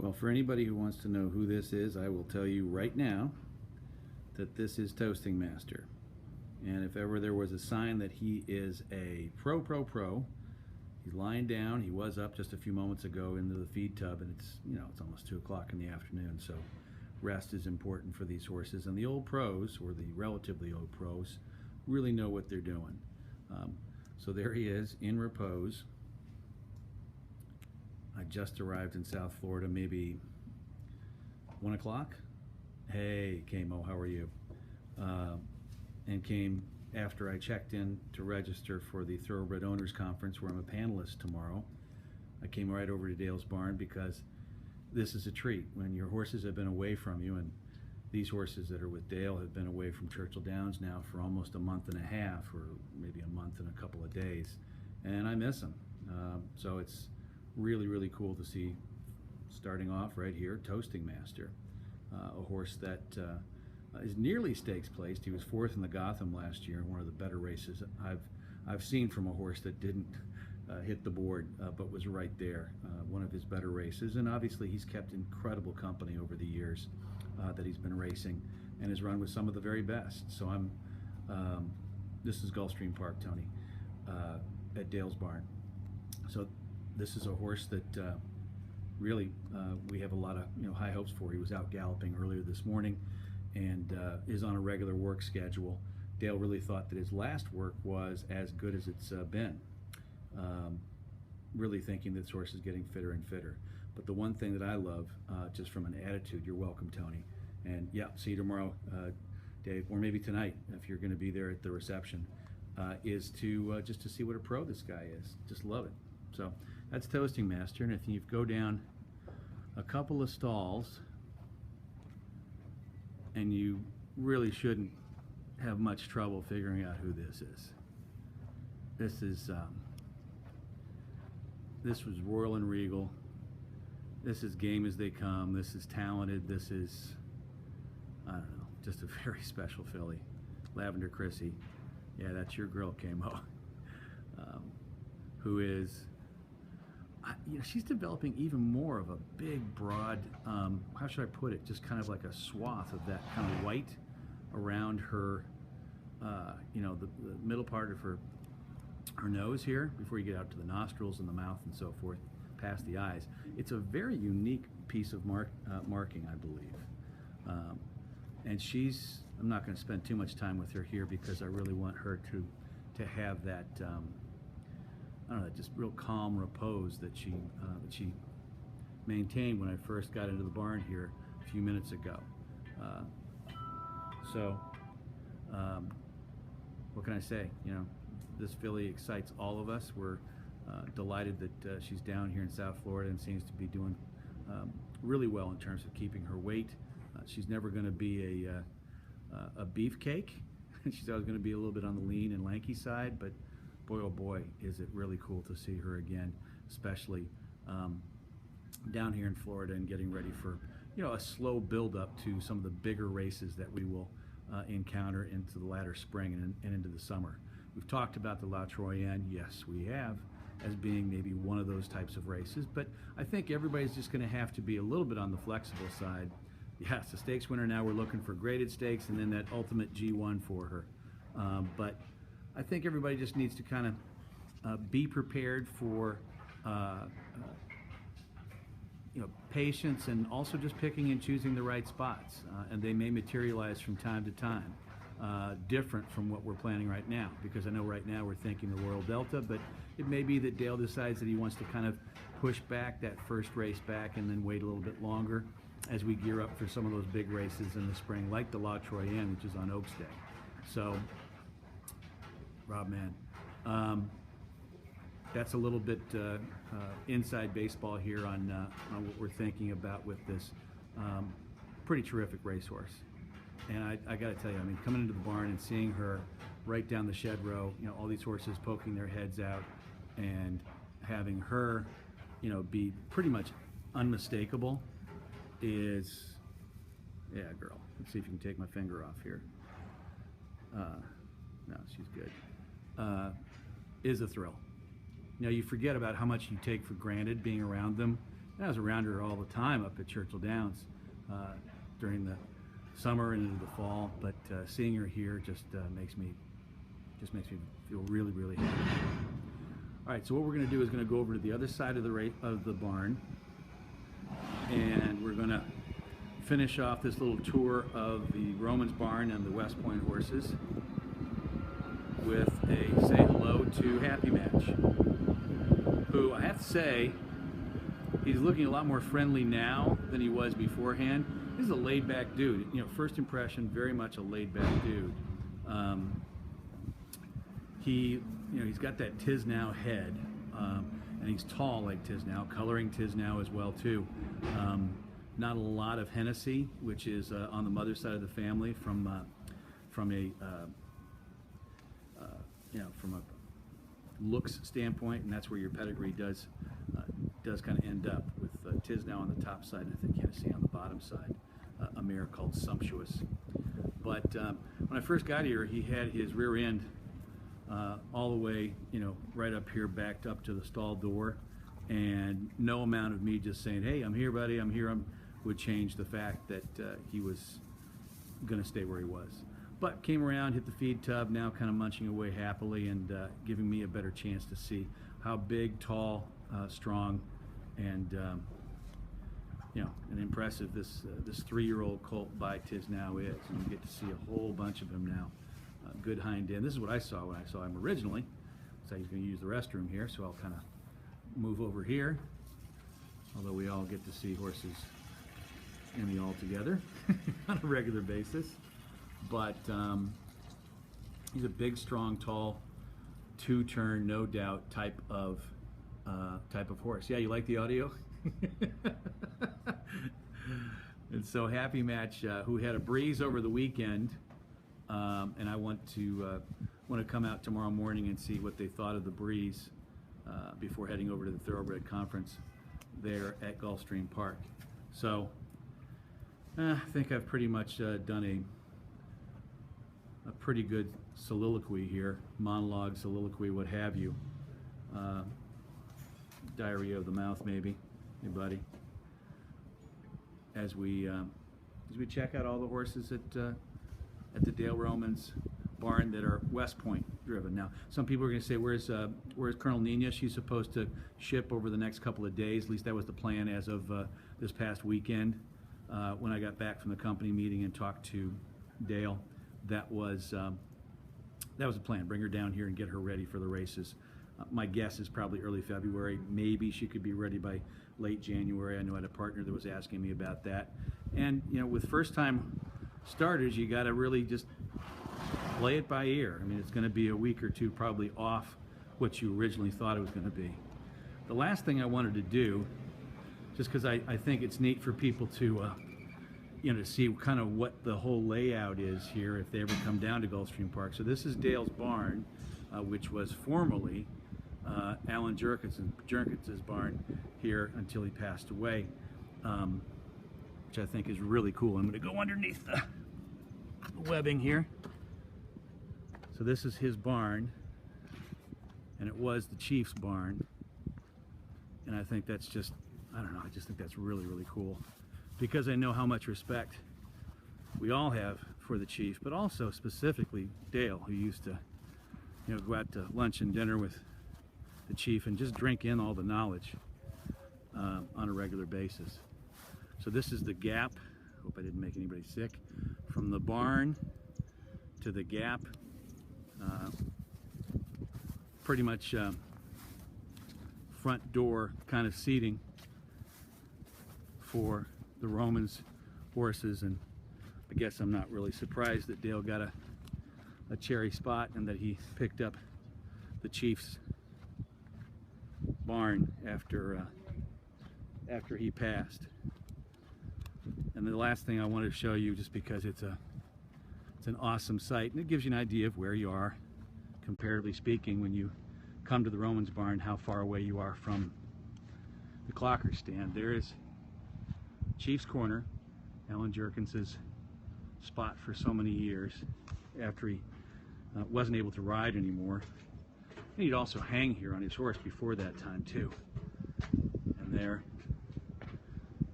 Well, for anybody who wants to know who this is, I will tell you right now that this is Toasting Master. And if ever there was a sign that he is a pro, he's lying down. He was up just a few moments ago into the feed tub, and it's almost 2 o'clock in the afternoon, so rest is important for these horses. And the old pros, or the relatively old pros, really know what they're doing. So there he is in repose. I just arrived in South Florida, maybe 1 o'clock. Hey, Kamo, how are you? And came after I checked in to register for the Thoroughbred Owners Conference, where I'm a panelist tomorrow. I came right over to Dale's barn because this is a treat. When your horses have been away from you, and these horses that are with Dale have been away from Churchill Downs now for almost a month and a half, or maybe a month and a couple of days, and I miss them. So it's really cool to see, starting off right here, Toasting Master, a horse that is nearly stakes placed. He was 4th in the Gotham last year in one of the better races I've seen from a horse that didn't hit the board, but was right there. One of his better races, and obviously he's kept incredible company over the years that he's been racing, and has run with some of the very best. So this is Gulfstream Park, Tony, at Dale's barn. So this is a horse that really we have a lot of high hopes for. He was out galloping earlier this morning, and is on a regular work schedule. Dale really thought that his last work was as good as it's been. Really thinking that this horse is getting fitter and fitter. But the one thing that I love, just from an attitude, you're welcome, Tony. And yeah, see you tomorrow, Dave, or maybe tonight if you're going to be there at the reception, is to just to see what a pro this guy is. Just love it. So that's Toasting Master, and if you go down a couple of stalls, and you really shouldn't have much trouble figuring out who this is. This was Royal and Regal. This is Game As They Come. This is talented. This is, I don't know, just a very special filly. Lavender Chrissy. Yeah, that's your girl, Kamo. Who is, she's developing even more of a big, broad, how should I put it, just kind of like a swath of that kind of white around her, the middle part of her nose here, before you get out to the nostrils and the mouth and so forth, past the eyes. It's a very unique piece of marking, I believe. And I'm not going to spend too much time with her here because I really want her to have that, I don't know, just real calm repose that she maintained when I first got into the barn here a few minutes ago. What can I say? This filly excites all of us. We're delighted that she's down here in South Florida and seems to be doing really well in terms of keeping her weight. She's never going to be a beefcake. She's always going to be a little bit on the lean and lanky side, but boy, oh boy, is it really cool to see her again, especially down here in Florida and getting ready for a slow build-up to some of the bigger races that we will encounter into the latter spring and into the summer. We've talked about the La Troyenne, yes we have, as being maybe one of those types of races, but I think everybody's just going to have to be a little bit on the flexible side. Yes, the stakes winner now, we're looking for graded stakes and then that ultimate G1 for her. But I think everybody just needs to kind of be prepared for patience, and also just picking and choosing the right spots. And they may materialize from time to time, different from what we're planning right now, because I know right now we're thinking the Royal Delta, but it may be that Dale decides that he wants to kind of push back that first race back and then wait a little bit longer as we gear up for some of those big races in the spring, like the La Troyenne, which is on Oaks Day. So, Rob, man, that's a little bit inside baseball here on what we're thinking about with this pretty terrific racehorse. And I got to tell you, I mean, coming into the barn and seeing her right down the shed row, all these horses poking their heads out, and having her, be pretty much unmistakable is, yeah, girl. Let's see if you can take my finger off here. No, she's good. Is a thrill. You forget about how much you take for granted being around them. I was around her all the time up at Churchill Downs during the summer and into the fall, but seeing her here just makes me feel really, really happy. All right, so what we're going to do is going to go over to the other side of the barn, and we're going to finish off this little tour of the Romans barn and the West Point horses with a say hello to Happy Match, who I have to say, he's looking a lot more friendly now than he was beforehand. He's a laid-back dude. You know, first impression, very much a laid-back dude. He's got that Tiznow head, and he's tall like Tiznow, coloring Tiznow as well too. Not a lot of Hennessy, which is on the mother's side of the family from a looks standpoint, and that's where your pedigree does kind of end up, with Tiznow on the top side and I think Hennessy on the bottom side. A mare called Sumptuous. But when I first got here, he had his rear end all the way, right up here, backed up to the stall door, and no amount of me just saying, "Hey, I'm here, buddy, I'm here," would change the fact that he was going to stay where he was. But came around, hit the feed tub, now kind of munching away happily and giving me a better chance to see how big, tall, strong, and and impressive this 3-year-old colt by Tiznow is. And you get to see a whole bunch of him now. Good hind end. This is what I saw when I saw him originally. So he's going to use the restroom here, so I'll kind of move over here. Although we all get to see horses in the all together on a regular basis. But he's a big, strong, tall, 2-turn, no doubt type of horse. Yeah, you like the audio? And so Happy Match, who had a breeze over the weekend, and I want to come out tomorrow morning and see what they thought of the breeze before heading over to the Thoroughbred Conference there at Gulfstream Park. So I think I've pretty much done a pretty good soliloquy here, monologue, soliloquy, what have you. Diarrhea of the mouth, maybe. Hey, buddy. As we check out all the horses at the Dale Romans barn that are West Point driven. Now, some people are going to say, where's Colonel Nina? She's supposed to ship over the next couple of days. At least that was the plan as of this past weekend. When I got back from the company meeting and talked to Dale, that was the plan. Bring her down here and get her ready for the races. My guess is probably early February. Maybe she could be ready by late January. I know I had a partner that was asking me about that. And with first-time starters, you got to really just play it by ear. I mean, it's going to be a week or two probably off what you originally thought it was going to be. The last thing I wanted to do, just because I think it's neat for people to to see kind of what the whole layout is here if they ever come down to Gulfstream Park. So this is Dale's barn, which was formerly Alan Jerkins' barn here until he passed away, which I think is really cool. I'm going to go underneath the webbing here. So this is his barn, and it was the Chief's barn, and I think that's just, I don't know, I just think that's really, really cool, because I know how much respect we all have for the Chief, but also specifically Dale, who used to go out to lunch and dinner with the Chief and just drink in all the knowledge on a regular basis. So this is the gap. Hope I didn't make anybody sick. From the barn to the gap, pretty much front door kind of seating for the Romans horses, and I guess I'm not really surprised that Dale got a cherry spot and that he picked up the Chief's barn after he passed. And the last thing I wanted to show you, just because it's an awesome sight, and it gives you an idea of where you are, comparatively speaking, when you come to the Romans barn, how far away you are from the clocker stand. There is Chief's Corner, Alan Jerkins' spot for so many years after he wasn't able to ride anymore. And he'd also hang here on his horse before that time too. And there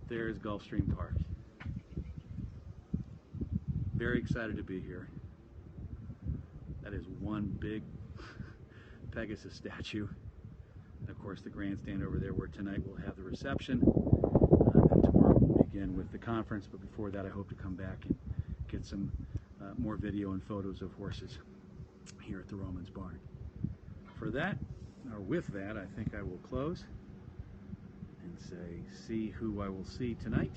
there's Gulfstream Park. Very excited to be here. That is one big Pegasus statue. And of course, the grandstand over there where tonight we'll have the reception. And tomorrow we'll begin with the conference. But before that, I hope to come back and get some more video and photos of horses here at the Romans Barn. For that, or with that, I think I will close and say, see who I will see tonight.